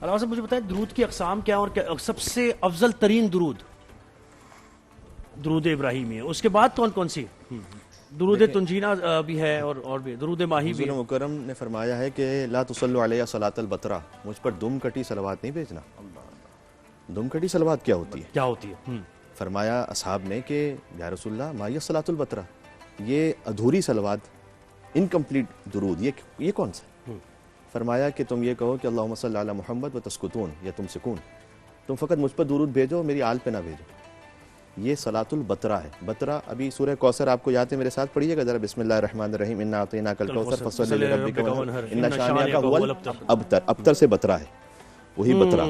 علامہ صاحب مجھے بتائیں درود کی اقسام کیا اور سب سے افضل ترین درود ابراہیمی ہے، اس کے بعد کون کون سی؟ درود تنجینا بھی ہے اور بھی درود ماہی بھی ہے۔ حضور مکرم نے فرمایا ہے کہ لا تصلوا علیہ صلاۃ البترا، مجھ پر دم کٹی صلوات نہیں بھیجنا۔ دم کٹی صلوات کیا ہوتی ہے؟ کیا ہوتی ہے؟ فرمایا اصحاب نے کہ یا رسول اللہ ما یہ صلاۃ البترا، یہ ادھوری صلوات، انکمپلیٹ درود، یہ کون سا؟ فرمایا کہ تم یہ کہو کہ اللہم صلی علی محمد و تسکتون، یا تم سکون، تم فقط مجھ پر درود بھیجو، میری آل پہ نہ بھیجو۔ یہ صلاۃ البترا ہے۔ بترا ابھی سورہ کوثر آپ کو یاد ہے، میرے ساتھ پڑھیے گا ذرا، بسم اللہ الرحمن الرحیم، انا اعطیناک الکوثر فصلی لربک وانحر ان شانئک هو الابتر۔ ابتر سے بترا ہے، وہی بترا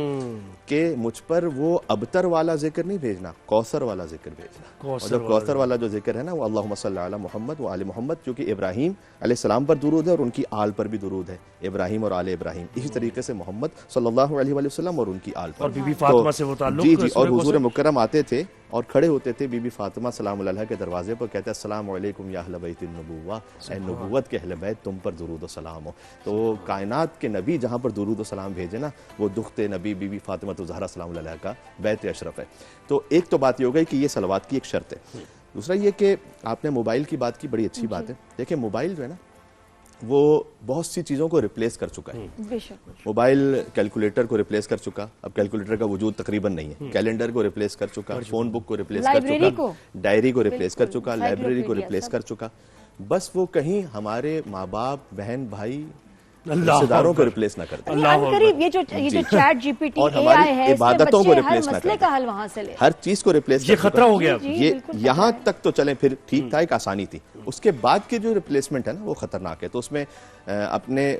کہ مجھ پر وہ ابتر والا ذکر نہیں بھیجنا، کوثر والا ذکر بھیجنا۔ اور جو کوثر والا جو ذکر ہے نا، وہ اللہم صلی علی محمد و آل محمد، کیونکہ ابراہیم علیہ السلام پر درود ہے اور ان کی آل پر بھی درود ہے، ابراہیم اور آل ابراہیم۔ اسی طریقے سے محمد صلی اللہ علیہ وآلہ وسلم اور ان کی آل پر، اور بی بی فاطمہ سے وہ تعلق۔ جی جی، اور حضور مکرم آتے تھے اور کھڑے ہوتے تھے بی بی فاطمہ سلام علیہ کے دروازے پر، کہتے ہیں السلام علیکم یا اہل بیت النبوہ، اے نبوت کے اہل بیت، تم پر درود و سلام ہو۔ تو کائنات کے نبی جہاں پر درود و سلام بھیجے نا، وہ دخت نبی بی بی فاطمہ الزہرا سلام علیہ کا بیت اشرف ہے۔ تو ایک تو بات یہ ہو گئی کہ یہ صلوات کی ایک شرط ہے۔ دوسرا یہ کہ آپ نے موبائل کی بات کی، بڑی اچھی بات ہے۔ دیکھیں موبائل جو ہے نا، وہ بہت سی چیزوں کو ریپلیس کر چکا ہے۔ موبائل کیلکولیٹر کو ریپلیس کر چکا، اب کیلکولیٹر کا وجود تقریباً نہیں ہے، کیلنڈر کو ریپلیس کر چکا، فون بک کو ریپلیس کر چکا، ڈائری کو ریپلیس کر چکا، لائبریری کو ریپلیس کر چکا۔ بس وہ کہیں ہمارے ماں باپ، بہن بھائی، رشتہ داروں کو ریپلیس نہ کرتے، یہ جو چیٹ جی پی ٹی اور اے آئی ہماری ہے، عبادتوں کو ریپلیس نہ مسئلے کا حل وہاں سے لے، ہر چیز کو ریپلیس یہ خطرہ ہو گیا۔ یہ یہاں تک تو چلیں پھر ٹھیک تھا، ایک آسانی تھی، اس کے بعد کے جو ریپلیسمنٹ ہے نا وہ خطرناک ہے۔ تو اس میں اپنے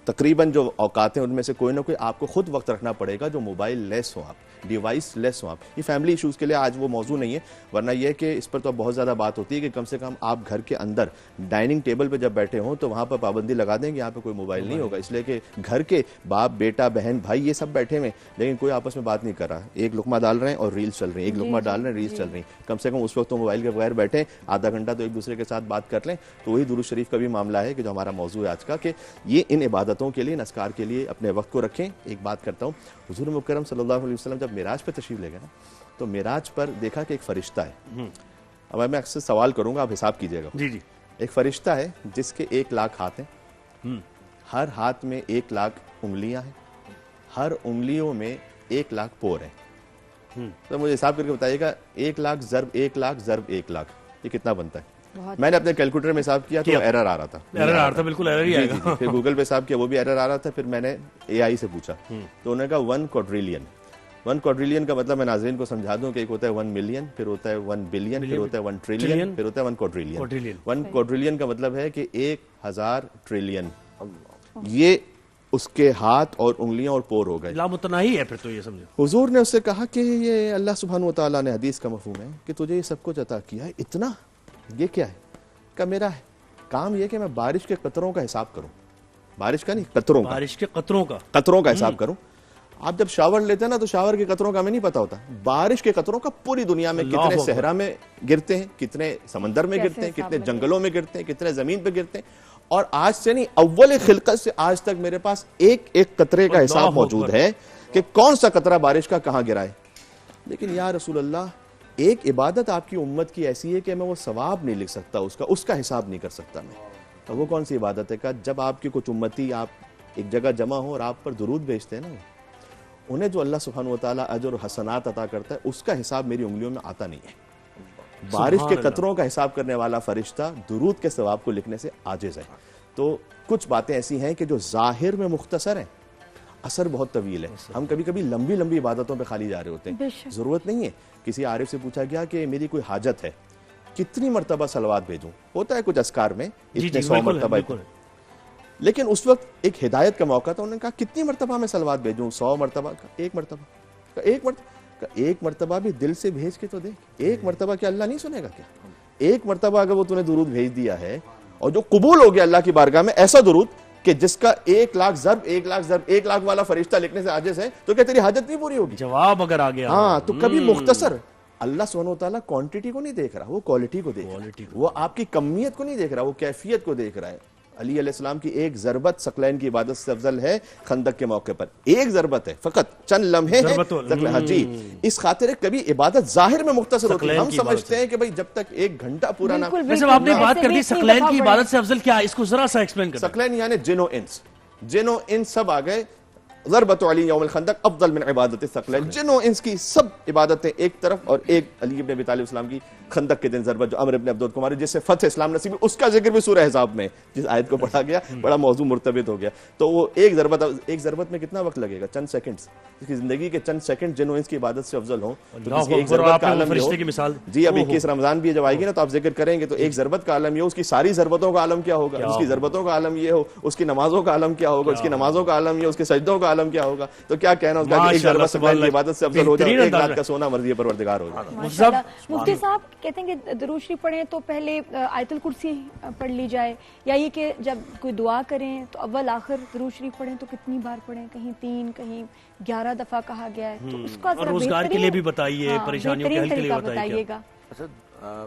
تقریباً جو اوقات ہیں ان میں سے کوئی نہ کوئی آپ کو خود وقت رکھنا پڑے گا جو موبائل لیس ہوں، آپ ڈیوائس لیس ہوں۔ آپ یہ فیملی ایشوز کے لیے آج وہ موضوع نہیں ہے، ورنہ یہ کہ اس پر تو بہت زیادہ بات ہوتی ہے کہ کم سے کم آپ گھر کے اندر ڈائننگ ٹیبل پہ جب بیٹھے ہوں تو وہاں پر پابندی لگا دیں کہ یہاں پہ کوئی موبائل نہیں ہوگا، اس لیے کہ گھر کے باپ، بیٹا، بہن، بھائی یہ سب بیٹھے ہوئے لیکن کوئی آپس میں بات نہیں کر رہا، ایک لقمہ ڈال رہے ہیں اور ریلز چل رہی ہیں، ایک لقمہ ڈال رہے ہیں، ریلز چل رہی ہیں۔ کم سے کم اس وقت تو موبائل کے بغیر بیٹھیں، آدھا گھنٹہ تو ایک دوسرے کے ساتھ بات کر لیں۔ تو وہی درود شریف کا بھی معاملہ ہے کہ جو ہمارا موضوع ہے آج کا، کہ یہ ان عبادتوں کے لیے، ان اذکار کے لیے اپنے وقت کو رکھیں۔ ایک بات کرتا ہوں، حضور مکرم صلی اللہ علیہ وسلم جب معراج پہ تشریف لے گئے نا، تو معراج پر دیکھا کہ ایک فرشتہ ہے۔ اب میں اکثر سوال کروں گا، آپ حساب کیجئے گا۔ جی جی۔ ایک فرشتہ ہے جس کے 1,00,000 ہاتھ ہیں، ہر ہاتھ میں 1,00,000 انگلیاں ہیں، ہر انگلیوں میں 1,00,000 پور ہیں۔ تو مجھے حساب کر کے بتائیے گا 1,00,000 ضرب 1,00,000 ضرب 1,00,000 یہ کتنا بنتا ہے؟ میں نے اپنے کیلکولیٹر میں حساب کیا تو ایرر آ رہا تھا، بالکل ایرر ہی آئے گا۔ پھر گوگل پہ حساب کیا، وہ بھی ایرر آ رہا تھا، پھر میں نے اے آئی سے پوچھا تو انہوں نے کہا 1 کوڈریلین۔ 1 کوڈریلین کا مطلب میں ناظرین کو سمجھا دوں کہ ایک ہوتا ہے 1 ملین، پھر ہوتا ہے 1 بلین، پھر ہوتا ہے 1 ٹریلین، پھر ہوتا ہے 1 کوڈریلین۔ 1 کوڈریلین کا مطلب ہے کہ 1,000 ٹریلین، یہ اس کے ہاتھ اور انگلیاں اور پور ہو گئے، لامتناہی ہے پھر تو یہ سمجھو۔ حضور نے اس سے کہا کہ یہ اللہ سبحانہ وتعالیٰ نے، حدیث کا مفہوم ہے کہ تجھے یہ سب کچھ عطا کیا ہے، اتنا یہ کیا ہے؟ کہ میرا کام یہ کہ میں بارش کے قطروں کا حساب کروں، بارش کا نہیں، قطروں کا، بارش کے قطروں کا حساب کروں۔ آپ جب شاور لیتے ہیں نا تو شاور کے قطروں کا ہمیں نہیں پتا ہوتا، بارش کے قطروں کا پوری دنیا میں کتنے صحرا میں گرتے ہیں، کتنے سمندر میں گرتے ہیں، کتنے جنگلوں میں گرتے ہیں، کتنے زمین پہ گرتے ہیں، اور آج سے نہیں، اول خلقت سے آج تک میرے پاس ایک ایک قطرے کا حساب موجود ہے کہ کون سا قطرہ بارش کا کہاں گرا ہے۔ لیکن یا رسول اللہ، ایک عبادت آپ کی امت کی ایسی ہے کہ میں وہ ثواب نہیں لکھ سکتا، اس کا حساب نہیں کر سکتا میں۔ تو وہ کون سی عبادت ہے؟ کہ جب آپ کی کچھ امتی آپ ایک جگہ جمع ہو اور آپ پر درود بھیجتے ہیں نا، انہیں جو اللہ سبحانہ وتعالیٰ اجر و حسنات عطا کرتا ہے، اس کا حساب میری انگلیوں میں آتا نہیں ہے۔ بارش کے قطروں کا حساب کرنے والا فرشتہ درود کے ثواب کو لکھنے سے عاجز ہے۔ تو کچھ باتیں ایسی ہیں کہ جو ظاہر میں مختصر ہیں، اثر بہت طویل ہے۔ ہم کبھی کبھی لمبی لمبی عبادتوں پہ خالی جا رہے ہوتے ہیں، ضرورت نہیں ہے۔ کسی عارف سے پوچھا گیا کہ میری کوئی حاجت ہے، کتنی مرتبہ صلوات بھیجوں؟ ہوتا ہے کچھ اذکار میں اتنے 100 مرتبہ، لیکن اس وقت ایک ہدایت کا موقع تھا، انہوں نے کہا کتنی مرتبہ میں صلوات بھیجوں؟ 100 مرتبہ؟ ایک مرتبہ؟ ایک مرتبہ بھی دل سے بھیج کے تو دیکھ، ایک مرتبہ کیا اللہ نہیں سنے گا کیا؟ ایک مرتبہ اگر وہ تمہیں درود بھیج دیا ہے اور جو قبول ہو گیا اللہ کی بارگاہ میں، ایسا درود کہ جس کا 1,00,000 ضرب 1,00,000 ضرب 1,00,000 والا فرشتہ لکھنے سے عاجز ہے، تو کیا تیری حاجت نہیں پوری ہوگی؟ جواب اگر آ گیا، ہاں، تو کبھی مختصر، اللہ سبحانہ وتعالیٰ کوانٹٹی کو نہیں دیکھ رہا، وہ کوالٹی کو دیکھ رہا ہے، وہ آپ کی کمیت کو نہیں دیکھ رہا، وہ کیفیت کو دیکھ رہا ہے۔ علی علیہ السلام کی ایک ضربت ثقلین کی عبادت سے افضل ہے خندق کے موقع پر. ایک ضربت ہے فقط, چند لمحے ہیں. جی, اس خاطر کبھی عبادت ظاہر میں مختصر ہوتی ہے. ہم سمجھتے ہیں کہ بھئی جب تک 1 گھنٹہ پورا نہ. ویسے آپ نے بات کر دی ثقلین کی عبادت سے افضل کیا ہے, اس کو ذرا سا ایکسپلین کریں. ثقلین یعنی جن و انس سب آ گئے. ضربت علی یوم الخندق افضل من عبادت ثقلین. جن و انس کی سب عبادتیں ایک طرف, اور ایک علی ابن ابی طالب السلام کی خندق کے دن ضربت جو عمرو ابن عبد القماری جس سے فتح اسلام نصیب, اس کا ذکر بھی سورہ احزاب میں جس آیت کو پڑھا گیا, بڑا موضوع مرتبط ہو گیا. تو وہ ایک ضربت میں کتنا وقت لگے گا؟ چند سیکنڈز. اس کی زندگی کے چند سیکنڈ جن و انس کی عبادت سے افضل ہوں تو اس کی ایک ضربت کا عالم ہو. جی, اب 21 رمضان بھی جب آئے گی نا تو آپ ذکر کریں گے, تو ایک ضربت کا عالم یہ ہو, اس کی ساری ضربتوں کا عالم کیا ہوگا, اس کی ضربتوں کا عالم یہ ہو, اس کی نمازوں کا عالم کیا ہوگا, اس کی نمازوں کا عالم یہ, اس کے سجدوں کا عالم کیا ہوگا. تو کیا کہنا اس کا کہ ایک ضربت ثقلین کی عبادت سے افضل ہو جائے, 1 رات کا سونا مرضی پروردگار ہو جائے. مفتی صاحب کہتے ہیں کہ درود شریف پڑھیں تو پہلے آیت الکرسی پڑھ لی جائے, یا یہ کہ جب کوئی دعا کریں تو اول آخر درود شریف پڑھیں تو کتنی بار پڑھیں؟ کہیں 3, کہیں 11 دفعہ کہا گیا ہے. تو اس کا ذرا روزگار کے لیے بھی بتائیے, پریشانیوں کے حل کے لیے بتائیے گا.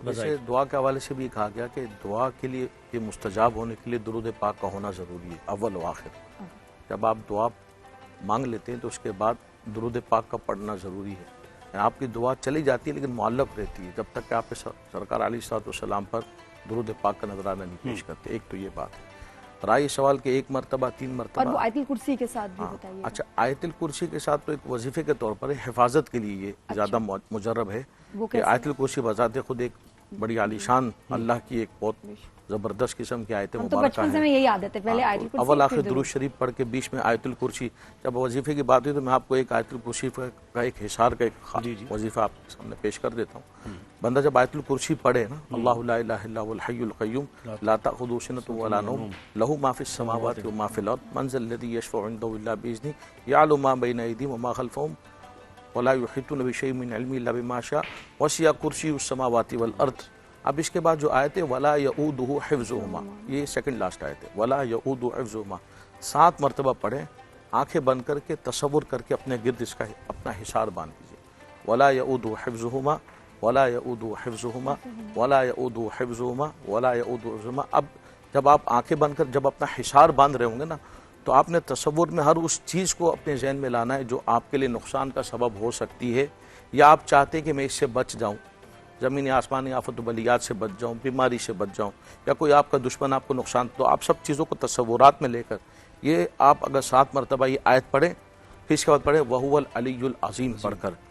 ویسے دعا کے حوالے سے بھی کہا گیا کہ دعا کے لیے یہ مستجاب ہونے کے لیے درود پاک کا ہونا ضروری ہے اول و آخر. جب آپ دعا مانگ لیتے ہیں تو اس کے بعد درود پاک کا پڑھنا ضروری ہے. آپ کی دعا چلی جاتی ہے لیکن معلق رہتی ہے جب تک کہ آپ سرکار علیہ الصلوۃ والسلام پر درود پاک کا نذرانہ نہیں پیش کرتے. ایک تو یہ بات ہے. رائے سوال کے 1 مرتبہ 3 مرتبہ, اور وہ آیت الکرسی کے ساتھ بھی بتائیے. اچھا, آیت الکرسی کے ساتھ تو ایک وظیفے کے طور پر حفاظت کے لیے یہ زیادہ مجرب ہے کہ آیت الکرسی بذات خود ایک بڑی عالیشان اللہ کی ایک بہت زبردست قسم کی آیت مبارکہ ہے. بچپن سے میں یہی عادت ہے, پہلے آیت الکرسی اول آخر درود شریف پڑھ کے بیچ میں آیت الکرسی. جب وظیفے کی بات ہوئی تو میں آپ کو ایک آیت الکرسی کا ایک حصار کا ایک وظیفہ آپ کے سامنے پیش کر دیتا ہوں. بندہ جب آیت الکرسی پڑھے نا, اللہ لا الہ الا هو الحی القیوم لا تأخذہ سنۃ ولا نوم لہ ما فی السماوات و ما فی الارض من ذا الذی یشفع عنده الا باذنہ یعلم ما بین ایدیہم وما خلفہم ولا یحیطون بشیء من علمہ الا بما شاء وسع کرسیہ السماوات والارض. اب اس کے بعد جو آیت ہے ولا یؤودہ حفظہما, یہ سیکنڈ لاسٹ آیت ہے. ولا یؤودہ حفظہما 7 مرتبہ پڑھیں, آنکھیں بند کر کے تصور کر کے اپنے گرد اس کا اپنا حصار باندھ دیجیے. ولا یؤودہ حفظہما ولا یؤودہ حفظہما ولا یؤودہ حفظہما ولا یؤودہ حفظہما. اب جب آپ آنکھیں بند کر جب اپنا حصار باندھ رہے ہوں گے نا, تو آپ نے تصور میں ہر اس چیز کو اپنے ذہن میں لانا ہے جو آپ کے لیے نقصان کا سبب ہو سکتی ہے, یا آپ چاہتے ہیں کہ میں اس سے بچ جاؤں, زمینی آسمانی آفت و بلیات سے بچ جاؤں, بیماری سے بچ جاؤں, یا کوئی آپ کا دشمن آپ کو نقصان. تو آپ سب چیزوں کو تصورات میں لے کر یہ آپ اگر 7 مرتبہ یہ آیت پڑھیں, پھر اس کے بعد پڑھیں وَهُوَ الْعَلِيُّ الْعَظِيمُ پڑھ کر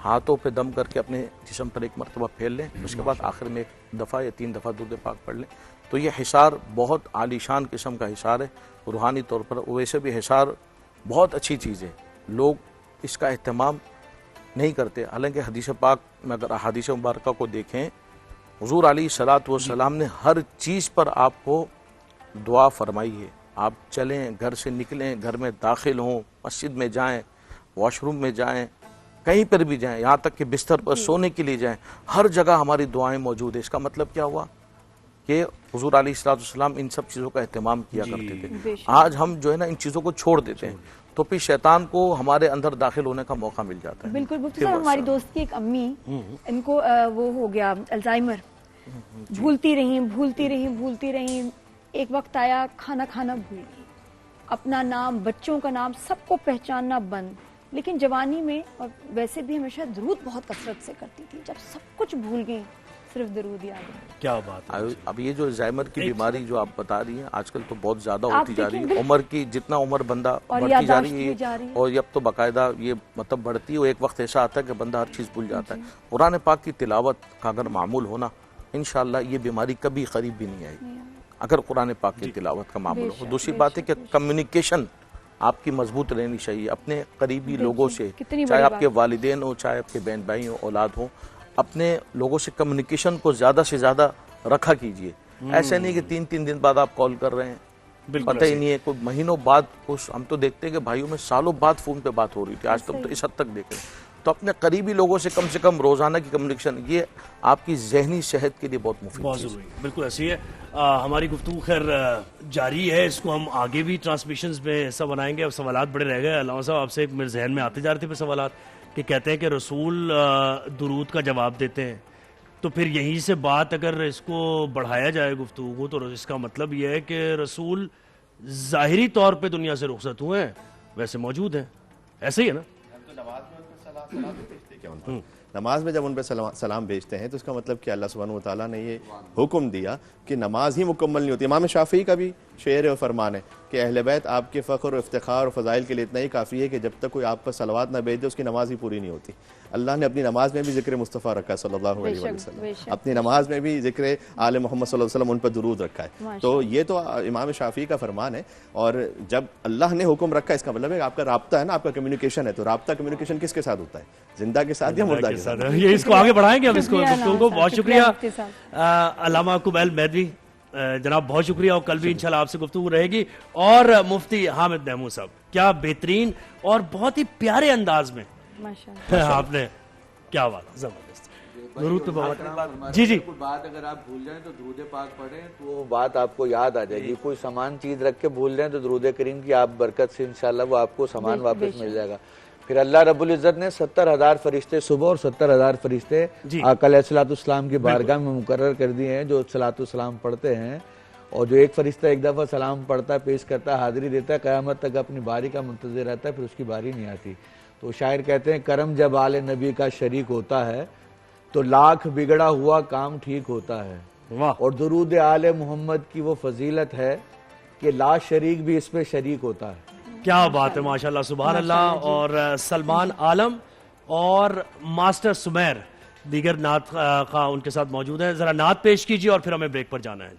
ہاتھوں پہ دم کر کے اپنے جسم پر 1 مرتبہ پھیل لیں, اس کے بعد آخر میں 1 دفعہ یا 3 دفعہ درود پاک پڑھ لیں. تو یہ حصار بہت عالیشان قسم کا حصار ہے روحانی طور پر. ویسے بھی حصار بہت اچھی چیز ہے, لوگ اس کا اہتمام نہیں کرتے. حالانکہ حدیث پاک میں اگر احادیث مبارکہ کو دیکھیں, حضور علیہ الصلوۃ والسلام نے ہر چیز پر آپ کو دعا فرمائی ہے. آپ چلیں, گھر سے نکلیں, گھر میں داخل ہوں, مسجد میں جائیں, واش روم میں جائیں, کہیں پر بھی جائیں, یہاں تک کہ بستر پر سونے کے لیے جائیں, ہر جگہ ہماری دعائیں موجود ہیں. اس کا مطلب کیا ہوا کہ حضور علیہ الصلوۃ والسلام ان سب چیزوں کا اہتمام کیا کرتے تھے. آج ہم جو ہے نا ان چیزوں کو چھوڑ دیتے ہیں, تو پھر شیطان کو ہمارے اندر داخل ہونے کا موقع مل جاتا ہے. بالکل. مفتی صاحب, ہماری دوست کی ایک امی, ان کو وہ ہو گیا الزائمر, بھولتی رہیں. ایک وقت آیا کھانا بھول گئی, اپنا نام, بچوں کا نام, سب کو پہچاننا بند. لیکن جوانی میں اور ویسے بھی ہمیشہ درود بہت کثرت سے کرتی تھی. جب سب کچھ بھول گئی صرف درود یاد ہے. کیا بات ہے. اب یہ جو الزائمر کی بیماری جو آپ بتا رہی ہیں آج کل تو بہت زیادہ ہوتی جا رہی ہے. عمر کی جتنا عمر بندہ بڑھتی جا رہی ہے, اور اب تو باقاعدہ یہ مطلب بڑھتی ہے, اور ایک وقت ایسا آتا ہے کہ بندہ ہر چیز بھول جاتا ہے. قرآن پاک کی تلاوت کا اگر معمول ہونا, انشاءاللہ یہ بیماری کبھی قریب بھی نہیں آئے گی اگر قرآن پاک کی تلاوت کا معمول ہو. دوسری بات ہے کہ کمیونیکیشن آپ کی مضبوط رہنی چاہیے اپنے قریبی لوگوں سے, چاہے آپ کے والدین ہوں, چاہے آپ کے بہن بھائی ہوں, اولاد ہوں. اپنے لوگوں سے کمیونیکیشن کو زیادہ سے زیادہ رکھا کیجئے. ایسے نہیں کہ 3 دن بعد آپ کال کر رہے ہیں, پتہ ہی نہیں ہے, کوئی مہینوں بعد. ہم تو دیکھتے ہیں کہ بھائیوں میں سالوں بعد فون پہ بات ہو رہی تھی, آج تک تو اس حد تک دیکھ رہے ہیں. تو اپنے قریبی لوگوں سے کم روزانہ کی کمیونیکیشن, یہ آپ کی ذہنی صحت کے لیے بہت مفید ہے. ضروری, بالکل ایسی ہے. ہماری گفتگو خیر جاری ہے, اس کو ہم آگے بھی ٹرانسمیشنز میں حصہ بنائیں گے. اب سوالات بڑے رہ گئے. علامہ صاحب, آپ سے میرے ذہن میں آتے جا رہے تھے پھر سوالات, کہ کہتے ہیں کہ رسول درود کا جواب دیتے ہیں, تو پھر یہیں سے بات اگر اس کو بڑھایا جائے گفتگو کو، تو اس کا مطلب یہ ہے کہ رسول ظاہری طور پہ دنیا سے رخصت ہوئے ہیں، ویسے موجود ہیں، ایسے ہی ہے نا؟ نماز میں جب ان پہ سلام بھیجتے ہیں تو اس کا مطلب کہ اللہ سبحانہ وتعالیٰ نے یہ حکم دیا کہ نماز ہی مکمل نہیں ہوتی. امام شافعی کا بھی شعر و فرمان ہے کہ اہل بیت آپ کے فخر و افتخار و فضائل کے لیے اتنا ہی کافی ہے کہ جب تک کوئی آپ پر صلوات نہ بھیج دے اس کی نماز ہی پوری نہیں ہوتی. اللہ نے اپنی نماز میں بھی ذکر مصطفیٰ رکھا ہے صلی اللہ علیہ وسلم، اپنی نماز میں بھی ذکر آل محمد صلی اللہ علیہ وسلم ان پر درود رکھا ہے. تو یہ تو امام شافعی کا فرمان ہے. اور جب اللہ نے حکم رکھا اس کا مطلب ہے کہ آپ کا رابطہ ہے نا، آپ کا کمیونیکیشن ہے. تو رابطہ کمیونیکیشن کس کے ساتھ ہوتا ہے؟ زندہ کے ساتھ یا مردہ کے ساتھ؟ یہ اس کو آگے بڑھائیں گے ہم اس کو گفتگو کو. بہت شکریہ علامہ کمیل مہدوی جناب، بہت شکریہ. اور کل بھی انشاءاللہ آپ سے گفتگو رہے گی. اور مفتی حامد محمود صاحب، کیا بہترین اور بہت ہی پیارے انداز میں آپ نے، کیا بات زبردست. درود جی جی بات اگر آپ بھول جائیں تو درود پاک پڑھیں تو وہ بات آپ کو یاد آ جائے گی. کوئی سامان چیز رکھ کے بھول جائیں تو درود کریم کی آپ برکت سے انشاءاللہ وہ آپ کو سامان واپس مل جائے گا. پھر اللہ رب العزت نے 70,000 فرشتے صبح اور 70,000 فرشتے آقا علیہ الصلوۃ والسلام کی بارگاہ میں مقرر کر دیے ہیں، جو صلاۃ والسلام پڑھتے ہیں. اور جو ایک فرشتہ ایک دفعہ سلام پڑھتا ہے، پیش کرتا ہے، حاضری دیتا ہے، قیامت تک اپنی باری کا منتظر رہتا ہے، پھر اس کی باری نہیں آتی. تو شاعر کہتے ہیں کرم جب آل نبی کا شریک ہوتا ہے تو لاکھ بگڑا ہوا کام ٹھیک ہوتا ہے. اور درود آل محمد کی وہ فضیلت ہے کہ لا شریک بھی اس پہ شریک ہوتا ہے. کیا بات ہے، ماشاءاللہ، سبحان اللہ. اور سلمان عالم اور ماسٹر سمیر دیگر نعت خواہ ان کے ساتھ موجود ہیں. ذرا نعت پیش کیجیے اور پھر ہمیں بریک پر جانا ہے.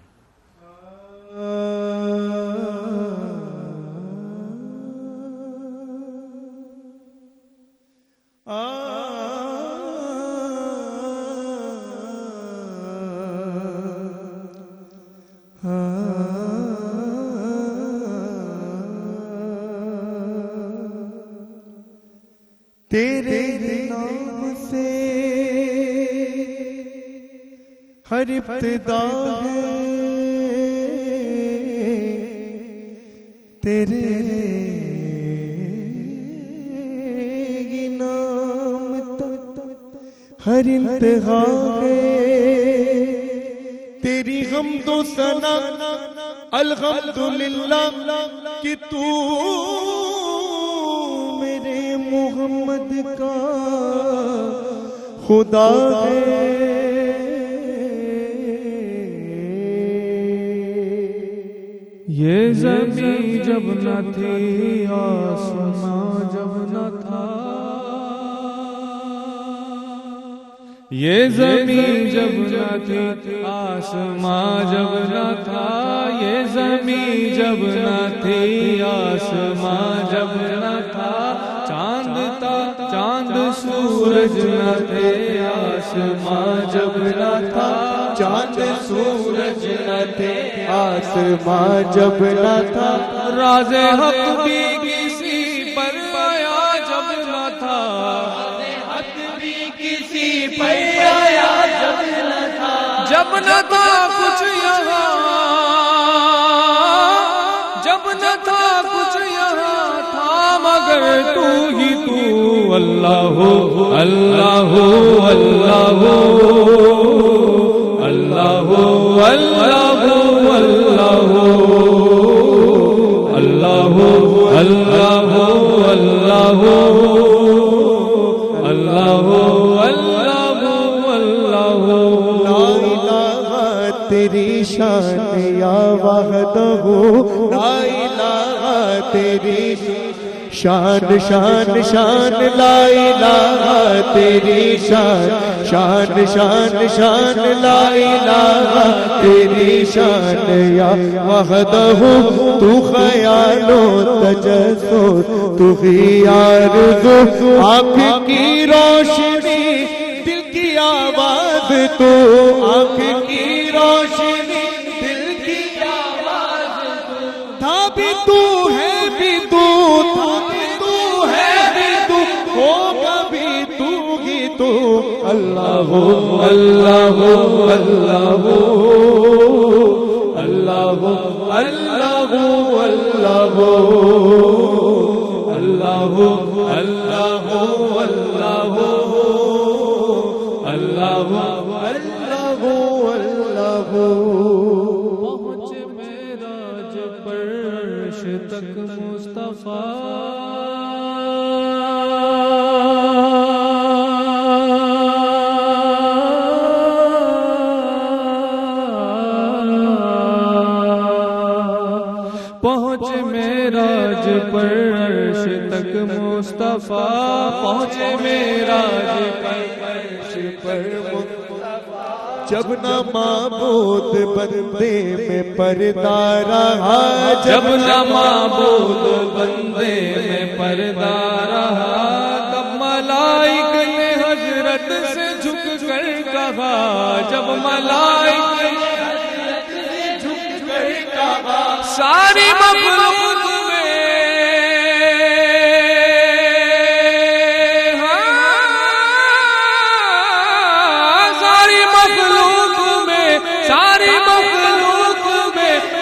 تیرے نام سے ہر ابتدا ہے، تیرے نام تک ہر انتہا ہے. تیری حمد و ثنا الحمدللہ کہ تو میرے محمد کا خدا ہے. یہ زمین جب نہ تھی، آسمان جب نہ تھا، یہ زمین جب نہ تھی، آسمان جب نہ تھا، یہ زمین جب نہ تھی، آسمان جب نہ تھا، چاند تھا چاند سورج نہ تھے، آسمان جب نہ تھا، چاند سورج نہ تھے، آسمان جب نہ تھا، راز حق بھی کسی پر آیا جب نہ تھا، حق بھی کسی پر آیا جب نہ تھا، جب نہ تھا کچھ یہاں، جب نہ تھا کچھ یہاں تھا مگر تو ہی تو، اللہ ہو اللہ ہو اللہ ہو اللہ ہو اللہ ہو اللہ ہو اللہ ہو اللہ ہو اللہ ہو اللہ ہو اللہ ہو اللہ ہو. لا الہ تیری شان یا وحدہ، لا الہ تیری شان شان شان، لا الہ تیری شان شان شان شان، لا الہ تیری شان یا وحدہ. تو خیال و تجسس، تو ہی آرزو، آنکھ کی روشنی، دل کی آواز، تو آنکھ کی روشنی، دل کی آواز، تھا بھی تو ہے بھی تو، تھا بھی تو ہے بھی تو، ہوگا بھی تو ہی تو. اللہ ہو اللہ ہو اللہ ہو اللہ ہو اللہ ہو اللہ ہو اللہ ہو اللہ ہو اللہ ہو اللہ ہو اللہ معراج پر عرش تک مصطفیٰ پہنچے معراج پر عرش پر جب نہ معبود بندے میں پردہ رہا جب نہ معبود بندے میں پردہ رہا تب ملائک نے حضرت سے جھک کر کہا جب ملائک نے حضرت سے جھک کر کہا ساری مخلوق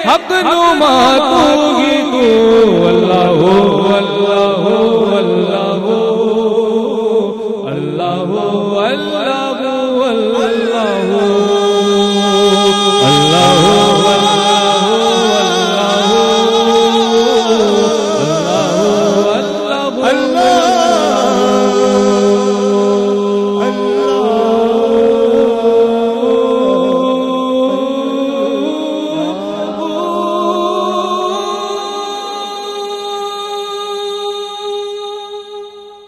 حق نما تو ہی تو اللہ اللہ اللہ اللہ اللہ اللہ اللہ